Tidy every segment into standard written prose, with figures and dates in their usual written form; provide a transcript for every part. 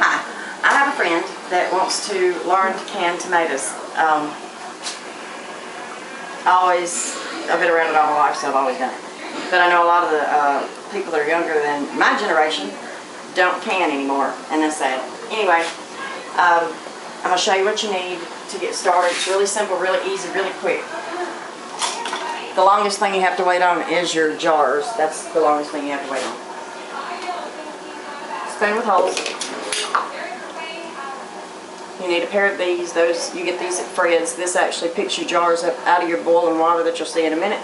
Hi, I have a friend that wants to learn to can tomatoes. I've been around it all my life, so I've always done it. But I know a lot of the people that are younger than my generation don't can anymore, and that's sad. Anyway, I'm going to show you what you need to get started. It's really simple, really easy, really quick. The longest thing you have to wait on is your jars. That's the longest thing you have to wait on. Spoon with holes. You need a pair of these. You get these at Fred's. This actually picks your jars up out of your boiling water that you'll see in a minute.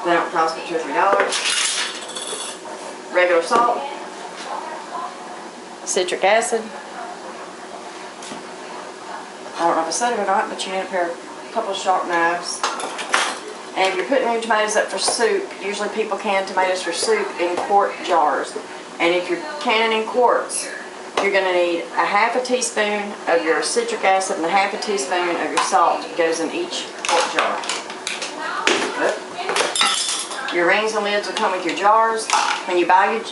They don't cost but $2 or $3. Regular salt. Citric acid. I don't know if I said it or not, but you need a couple of sharp knives. And if you're putting your tomatoes up for soup, usually people can tomatoes for soup in quart jars. And if you're canning in quarts, you're going to need a half a teaspoon of your citric acid and a half a teaspoon of your salt. It goes in each quart jar. Your rings and lids will come with your jars. When you buy your,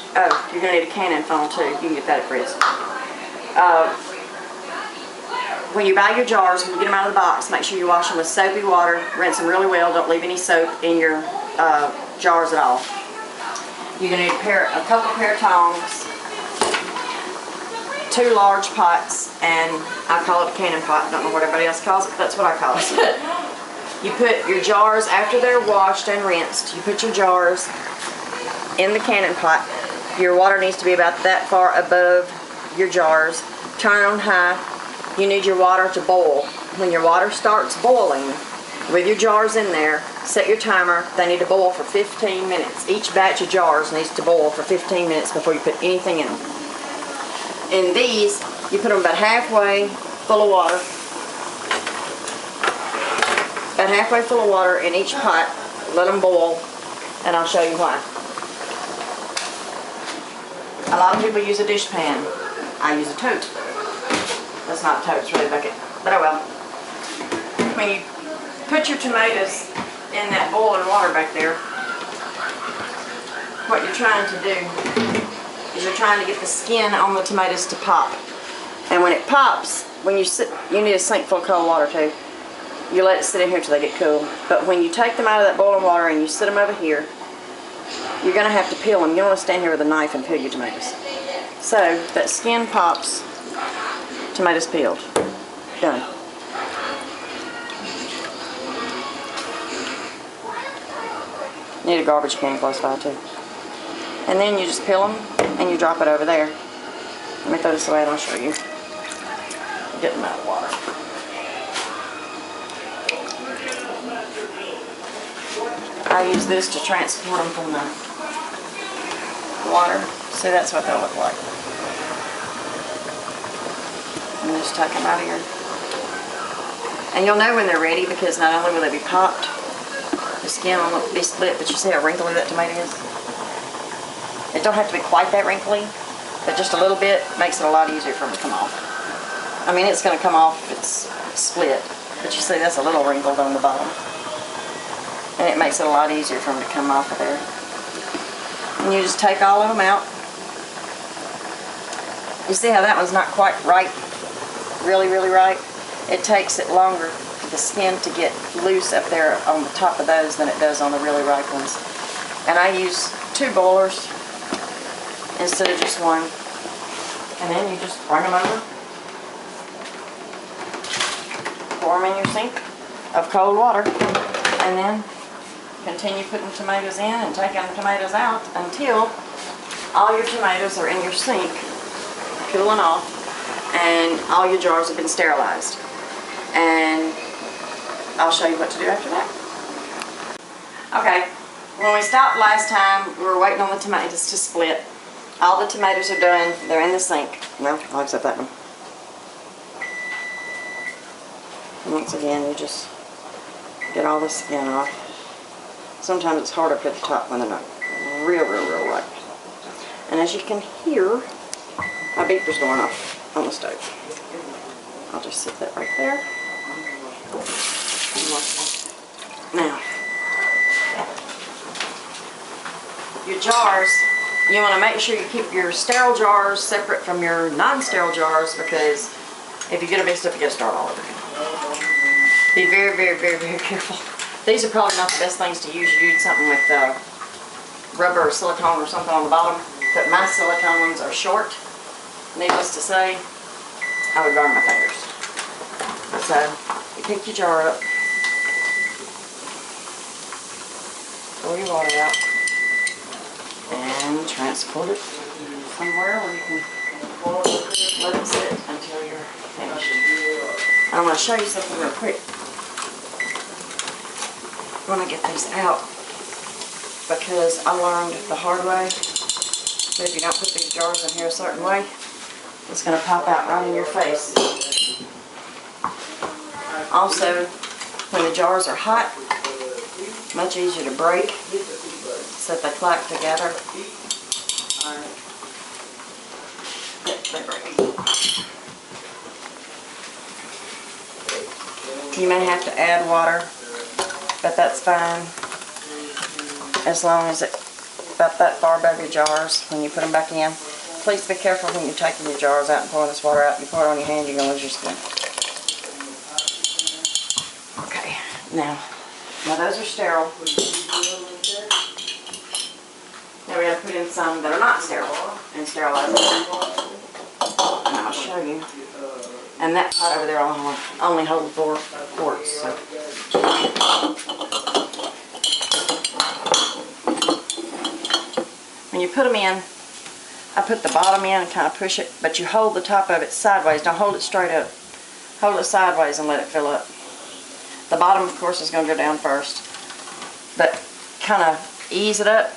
you're going to need a canning funnel too. You can get that at Fred's. When you buy your jars, when you get them out of the box, make sure you wash them with soapy water. Rinse them really well. Don't leave any soap in your jars at all. You're going to need a couple pair of tongs, 2 large pots, and I call it a canning pot. I don't know what everybody else calls it, but that's what I call it. You put your jars, after they're washed and rinsed, you put your jars in the canning pot. Your water needs to be about that far above your jars. Turn it on high. You need your water to boil. When your water starts boiling, with your jars in there, set your timer. They need to boil for 15 minutes. Each batch of jars needs to boil for 15 minutes before you put anything in them. In these, you put them about halfway full of water. About halfway full of water in each pot. Let them boil, and I'll show you why. A lot of people use a dish pan. I use a tote. That's not a tote, it's really a bucket, but oh well. When you put your tomatoes in that boiling water back there, what you're trying to do is you're trying to get the skin on the tomatoes to pop. And when it pops, you need a sink full of cold water too. You let it sit in here until they get cool. But when you take them out of that boiling water and you sit them over here, you're going to have to peel them. You don't want to stand here with a knife and peel your tomatoes. So that skin pops, tomatoes peeled. Done. Need a garbage can close by too. And then you just peel them and you drop it over there. Let me throw this away and I'll show you. Get them out of the water. I use this to transport them from the water. See, that's what they'll look like. And just take them out of here. And you'll know when they're ready because not only will they be popped, the skin will be split, but you see how wrinkly that tomato is? It don't have to be quite that wrinkly, but just a little bit makes it a lot easier for them to come off. I mean, it's going to come off if it's split, but you see that's a little wrinkled on the bottom. And it makes it a lot easier for them to come off of there. And you just take all of them out. You see how that one's not quite right? Really, really right? It takes it longer for the skin to get loose up there on the top of those than it does on the really ripe ones. And I use 2 boilers instead of just one. And then you just bring them over. Pour them in your sink of cold water. And then continue putting tomatoes in and taking tomatoes out until all your tomatoes are in your sink, cooling off, and all your jars have been sterilized. And I'll show you what to do after that. Okay, when we stopped last time, we were waiting on the tomatoes to split. All the tomatoes are done. They're in the sink. Well, I'll accept that one. And once again, you just get all the skin off. Sometimes it's harder to put the top when they're not real ripe. And as you can hear, my beeper's going off on the stove. I'll just set that right there. Now, your jars you want to make sure you keep your sterile jars separate from your non-sterile jars, because if you get a mixed up, you get to start all over again. Be very, very, very, very careful. These are probably not the best things to use. You need something with rubber or silicone or something on the bottom, but my silicone ones are short. Needless to say, I would burn my fingers. So, you pick your jar up, pour your water out, and transport it somewhere where you can let it sit until you're finished. I want to show you something real quick. When I get these out, because I learned the hard way that if you don't put these jars in here a certain way, it's going to pop out right in your face. Also, when the jars are hot, much easier to break, so that they clack together. They break. You may have to add water, but that's fine, as long as it's about that far above your jars when you put them back in. Please be careful when you're taking your jars out and pouring this water out. You pour it on your hand, you're going to lose your skin. Okay, now those are sterile. Now we got to put in some that are not sterile and sterilize them. And I'll show you. And that pot over there only holds 4 quarts. So. When you put them in, I put the bottom in and kind of push it, but you hold the top of it sideways. Don't hold it straight up. Hold it sideways and let it fill up. The bottom, of course, is going to go down first. But kind of ease it up,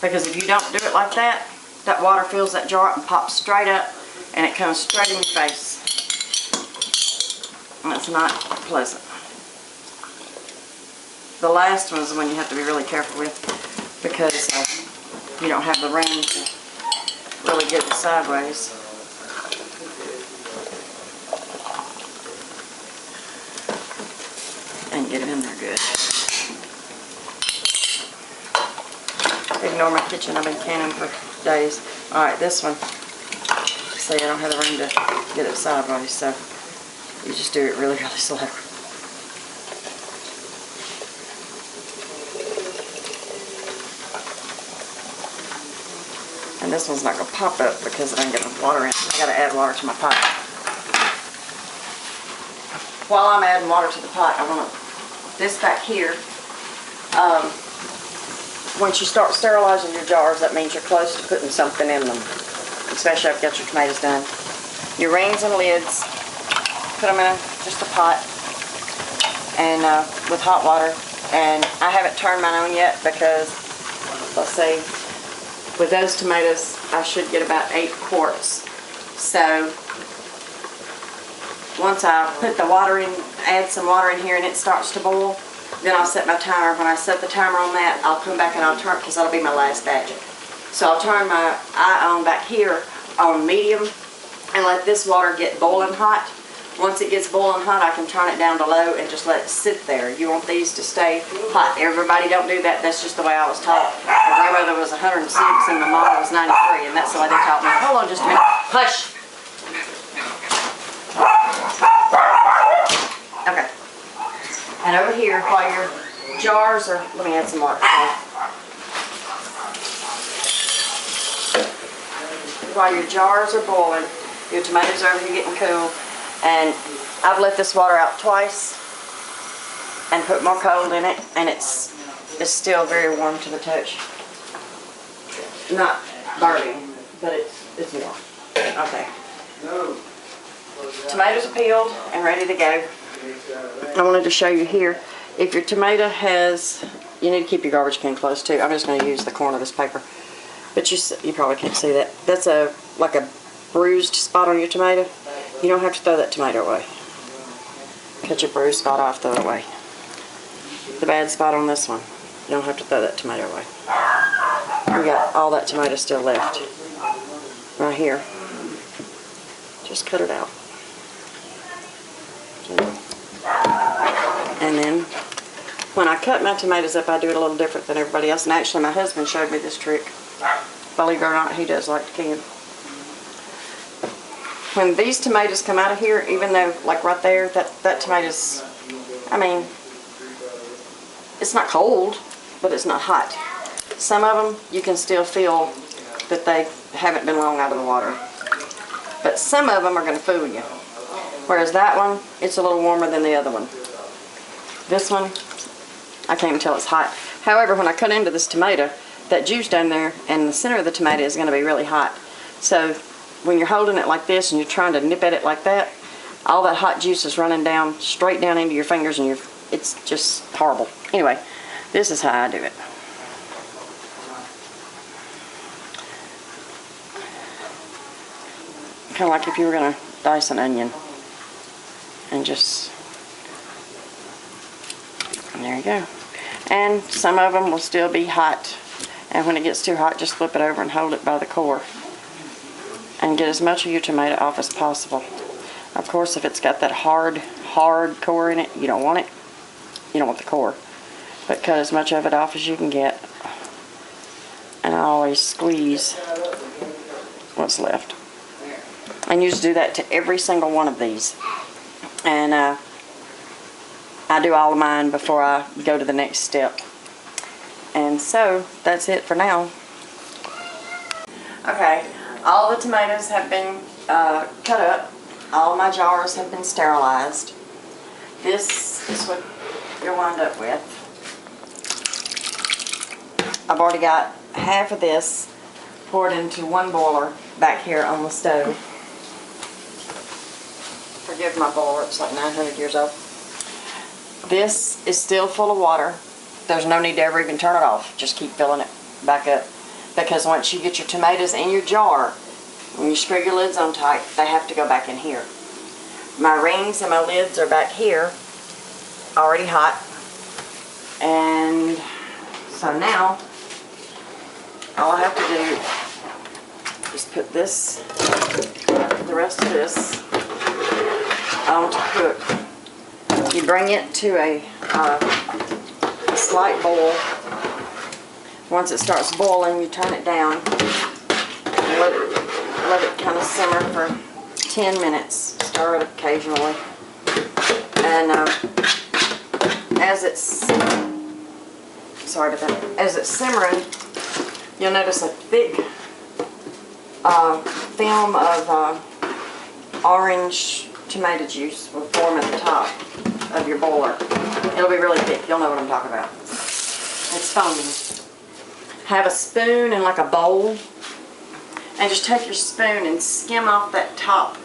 because if you don't do it like that, that water fills that jar up and pops straight up, and it comes straight in your face. And it's not pleasant. The last one is the one you have to be really careful with, because you don't have the room to really get it sideways. And get it in there good. Ignore my kitchen, I've been canning for days. Alright, this one, see, I don't have the room to get it sideways, so you just do it really, really slow. And this one's not going to pop up because I didn't get enough water in. I got to add water to my pot. While I'm adding water to the pot, I want this back here. Once you start sterilizing your jars, that means you're close to putting something in them, especially if you've got your tomatoes done. Your rings and lids, put them in just a pot and with hot water. And I haven't turned mine on yet because, let's see, with those tomatoes, I should get about 8 quarts. So once I put the water in, add some water in here and it starts to boil, then I'll set my timer. When I set the timer on that, I'll come back and I'll turn, because that'll be my last batch. So I'll turn my eye on back here on medium and let this water get boiling hot. Once it gets boiling hot, I can turn it down to low and just let it sit there. You want these to stay hot. Everybody don't do that. That's just the way I was taught. My grandmother was 106 and my mom was 93, and that's the way they taught me. Hold on just a minute. Hush. Okay. And over here, while your jars are, let me add some water. While your jars are boiling, your tomatoes are over here getting cool. And I've let this water out twice and put more cold in it, and it's still very warm to the touch. Not burning, but it's warm. Okay. Tomatoes are peeled and ready to go. I wanted to show you here, if your tomato has, you need to keep your garbage can close too. I'm just going to use the corner of this paper, but you probably can't see that. That's like a bruised spot on your tomato. You don't have to throw that tomato away. Cut your bruised spot off, throw it away. The bad spot on this one, you don't have to throw that tomato away. We got all that tomato still left. Right here. Just cut it out. And then, when I cut my tomatoes up, I do it a little different than everybody else. And actually, my husband showed me this trick. believe it or not, he does like to can. When these tomatoes come out of here, even though, like right there, that tomato's, I mean, it's not cold, but it's not hot. Some of them, you can still feel that they haven't been long out of the water. But some of them are going to fool you. Whereas that one, it's a little warmer than the other one. This one, I can't even tell it's hot. However, when I cut into this tomato, that juice down there in the center of the tomato is going to be really hot. So when you're holding it like this and you're trying to nip at it like that, all that hot juice is running down, straight down into your fingers, and it's just horrible. Anyway, this is how I do it. Kind of like if you were going to dice an onion. And just, and there you go. And some of them will still be hot. And when it gets too hot, just flip it over and hold it by the core. And get as much of your tomato off as possible. Of course, if it's got that hard core in it, you don't want it. You don't want the core. But cut as much of it off as you can get. And I always squeeze what's left. And you just do that to every single one of these. And I do all of mine before I go to the next step. And so, that's it for now. Okay, all the tomatoes have been cut up. All my jars have been sterilized. This is what you'll wind up with. I've already got half of this poured into one boiler back here on the stove. Forgive my boiler, it's like 900 years old. This is still full of water. There's no need to ever even turn it off. Just keep filling it back up. Because once you get your tomatoes in your jar, when you screw your lids on tight, they have to go back in here. My rings and my lids are back here, already hot. And so now, all I have to do is put this, the rest of this, on to cook. You bring it to a slight boil. Once it starts boiling, you turn it down and let it kind of simmer for 10 minutes. Stir it occasionally. And as it's simmering, you'll notice a thick film of orange tomato juice will form at the top of your boiler. It'll be really thick. You'll know what I'm talking about. It's foaming. Have a spoon and like a bowl, and just take your spoon and skim off that top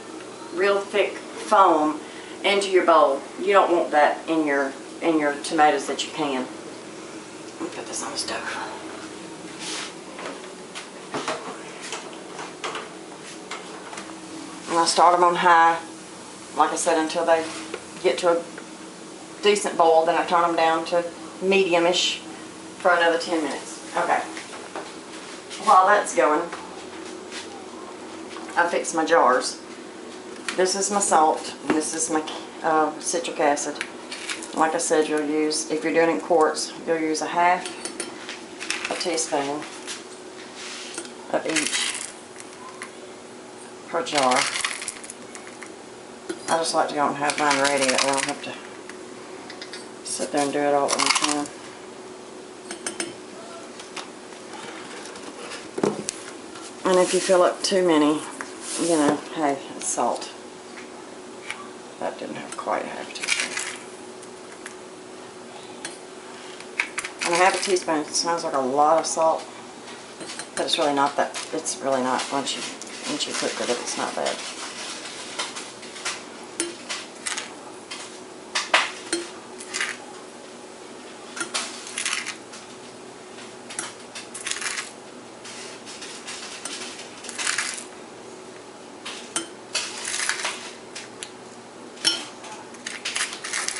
real thick foam into your bowl. You don't want that in your tomatoes that you can. Let me put this on the stove. And I start them on high, like I said, until they get to a decent boil. Then I turn them down to medium-ish for another 10 minutes. Okay. While that's going, I fix my jars. This is my salt, and this is my citric acid. Like I said, you'll use, if you're doing it in quarts, you'll use a half a teaspoon of each per jar. I just like to go and have mine ready that way I don't have to sit there and do it all at one time. And if you fill up too many, you know, hey, it's salt. That didn't have quite half a teaspoon. And a half a teaspoon, it sounds like a lot of salt, but it's really not that. It's really not. Once you cook with it, it's not bad.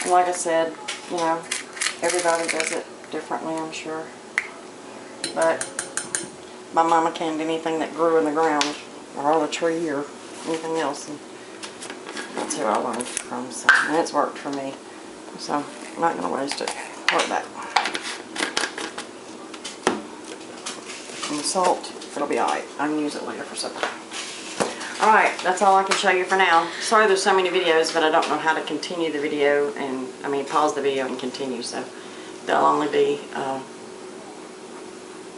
And like I said, you know, everybody does it differently, I'm sure. But my mama canned anything that grew in the ground or on a tree or anything else. And that's who I learned from. So, and it's worked for me. So I'm not going to waste it. Pour it back. And the salt. It'll be alright. I can use it later for supper. Alright, that's all I can show you for now. Sorry there's so many videos, but I don't know how to continue the video and, pause the video and continue, so there'll only be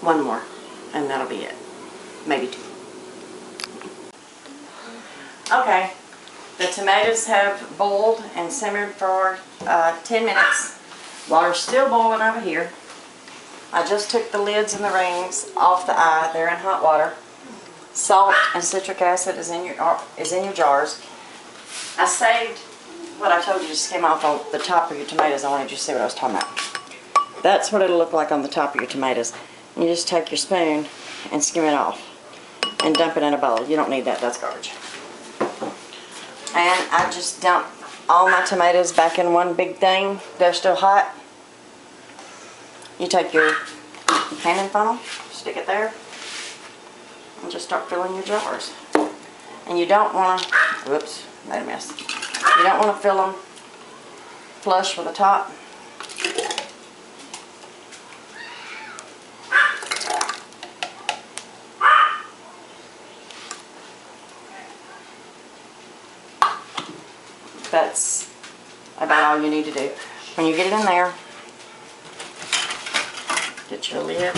one more, and that'll be it. Maybe two. Okay, the tomatoes have boiled and simmered for 10 minutes. Water's still boiling over here. I just took the lids and the rings off the eye. They're in hot water. Salt and citric acid is in your jars. I saved what I told you to skim off on the top of your tomatoes. I wanted you to see what I was talking about. That's what it'll look like on the top of your tomatoes. You just take your spoon and skim it off and dump it in a bowl. You don't need that. That's garbage. And I just dump all my tomatoes back in one big thing. They're still hot. You take your cannon funnel, stick it there, and just start filling your jars. And you don't want to, whoops, made a mess. You don't want to fill them flush with the top. That's about all you need to do. When you get it in there, get your lid.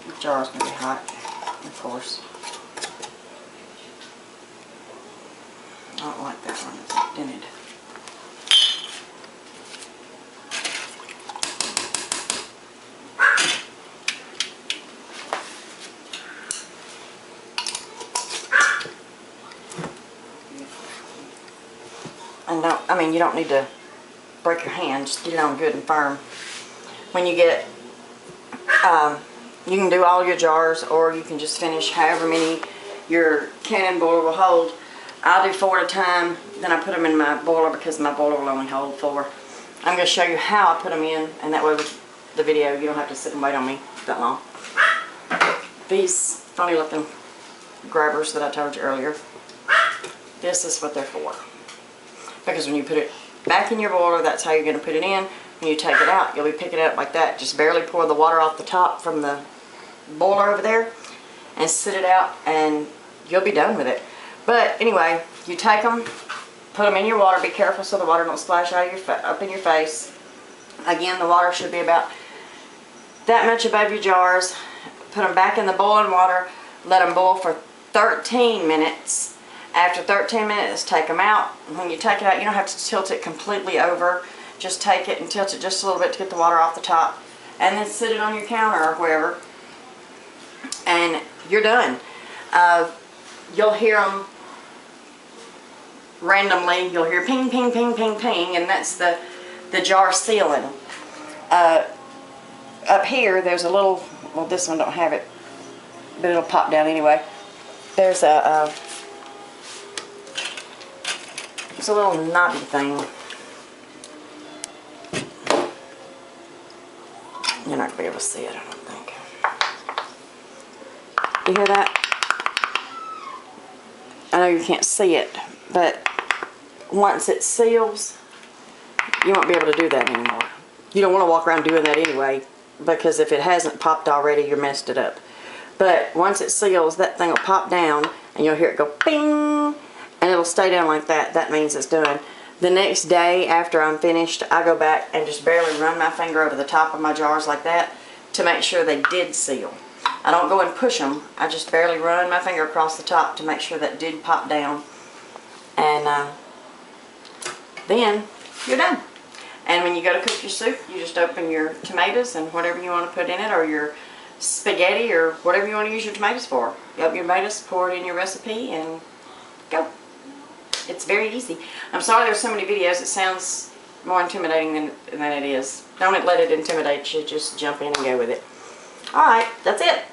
The jar's going to be hot, of course. I don't like that one, it's dented. And you don't need to break your hand, just get it on good and firm. When you get it, you can do all your jars, or you can just finish however many your cannon boiler will hold. I'll do 4 at a time, then I put them in my boiler because my boiler will only hold 4. I'm going to show you how I put them in, and that way with the video you don't have to sit and wait on me that long. These funny looking grabbers that I told you earlier, this is what they're for. Because when you put it back in your boiler, that's how you're going to put it in. When you take it out, you'll be picking it up like that. Just barely pour the water off the top from the boiler over there and sit it out, and you'll be done with it. But anyway, you take them, put them in your water. Be careful so the water don't splash out of up in your face. Again, the water should be about that much above your jars. Put them back in the boiling water. Let them boil for 13 minutes. After 13 minutes, take them out. When you take it out, you don't have to tilt it completely over. Just take it and tilt it just a little bit to get the water off the top. And then sit it on your counter or wherever. And you're done. You'll hear them randomly. You'll hear ping, ping, ping, ping, ping, and that's the jar sealing. Up here, there's a little, well, this one don't have it, but it'll pop down anyway. There's it's a little knobby thing. You're not going to be able to see it, I don't think. You hear that? I know you can't see it, but once it seals, you won't be able to do that anymore. You don't want to walk around doing that anyway, because if it hasn't popped already, you messed it up. But once it seals, that thing will pop down, and you'll hear it go ping, and it'll stay down like that. That means it's done. The next day after I'm finished, I go back and just barely run my finger over the top of my jars like that to make sure they did seal. I don't go and push them. I just barely run my finger across the top to make sure that did pop down. And then you're done. And when you go to cook your soup, you just open your tomatoes and whatever you want to put in it, or your spaghetti, or whatever you want to use your tomatoes for. You open your tomatoes, pour it in your recipe, and go. It's very easy. I'm sorry there's so many videos. It sounds more intimidating than it is. Don't let it intimidate you. Just jump in and go with it. Alright, that's it.